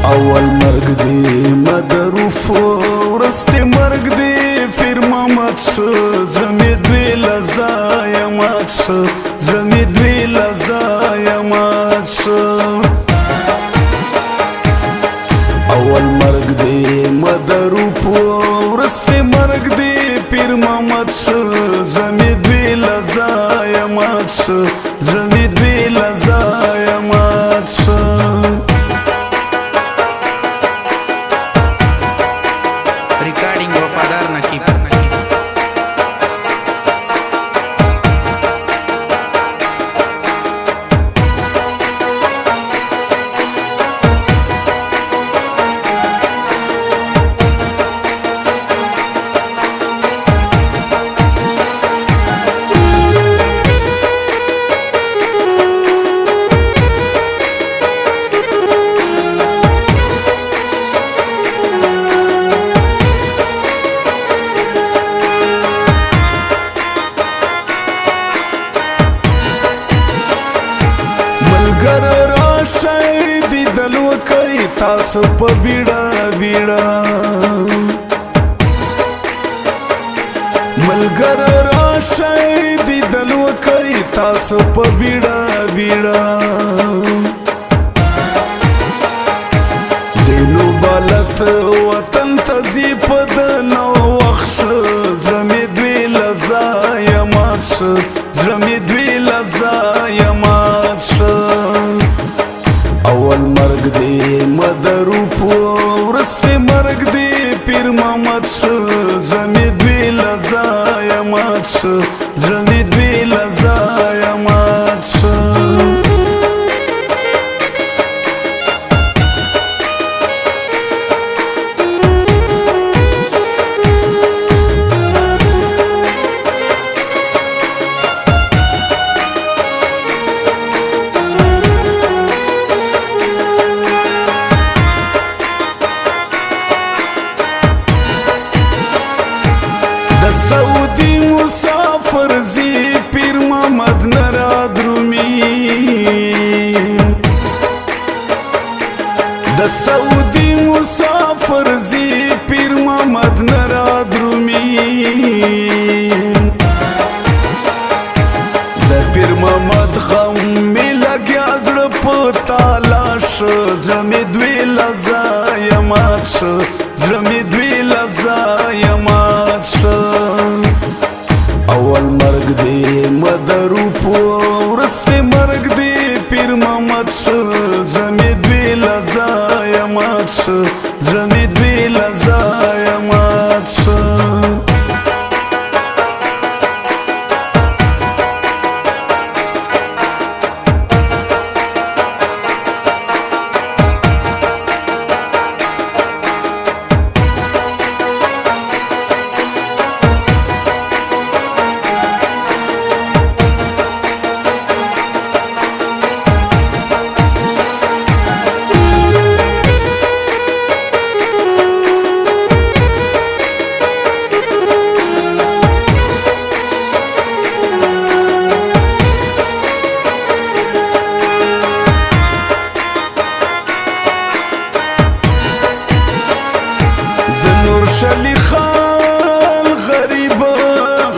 اول مرگ دی مدروف ورستی مرگ دی فرما مات شو زمی دوی لزای مات شو زمی دوی لزای مات شو اول مرگ دی مدروف ورستی مرگ دی فرما مات شو زمی دوی لزای مات شو زمی دوی لزای مات شو रिकॉर्डिंग वफादार नकीब ملګر راشئ دیدن وکئ تاسو په بیړه بیړه ملګر راشئ دیدن وکئ تاسو په بیړه بیړه دینو بالت وطن تزی په دنو وخش زمی دوی لزای مات ش زمی دوی لزای مات ش اول مرگ دی مدروف ورستی مرگ دی پیر محمد ش زمی دوی لزای مات ش زمی دوی لزای مات ش سعودی مسافر زی پیر محمد نرا درومی د سعودی مسافر زی پیر محمد نرا درومی د پیر محمد غم می لګیا زړه په تالاش زمی دوی لزای مات شو زمی دوی لزای مات شو اول مرگ دی مدروف ورستی مرگ دی پیر محمد شو زمی دوی لزای مات شو زمی دوی لزای مات شو شلی خان غریب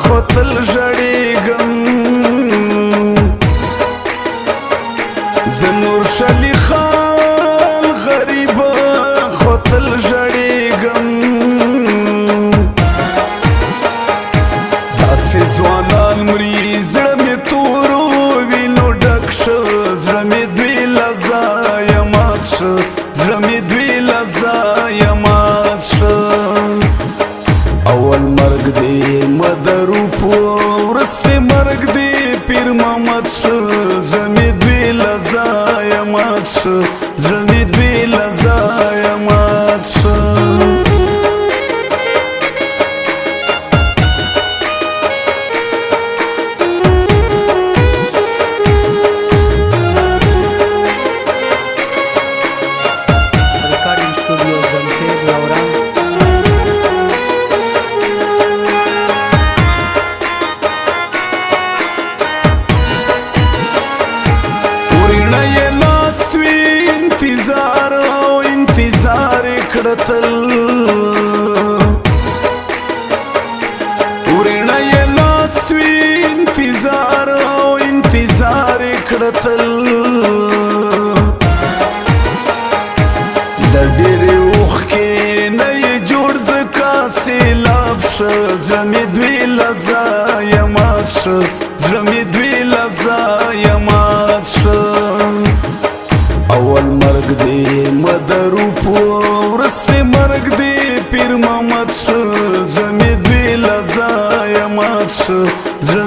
خوتل جړېږم زنور شلی خان غریب خوتل جړېږم داسې ځوانان مري زړه مې تورو وینو ډک شه زړه مې دوی لزای مات شه زړه مې دوی لزای مات شه اول مرگ دی مدروف ورستی مرگ دی پیر محمد ش زمی دوی لزای مات ش زمی دوی لزای مات ش recording studio Jamshed लौरा کړتل ورنه یې لاست وي انتظار او انتظار یې کړتل د ډېرې اوښکې نه یې جوړ ځکه سیلاب شه زړه مې دوی له ځایه مات شه زړه مې دوی له ځایه مات شه اول مرګ دی مدروپ وروستی مرګ دی پیر محمد شه زړه مې دوی له ځایه مات شه زړه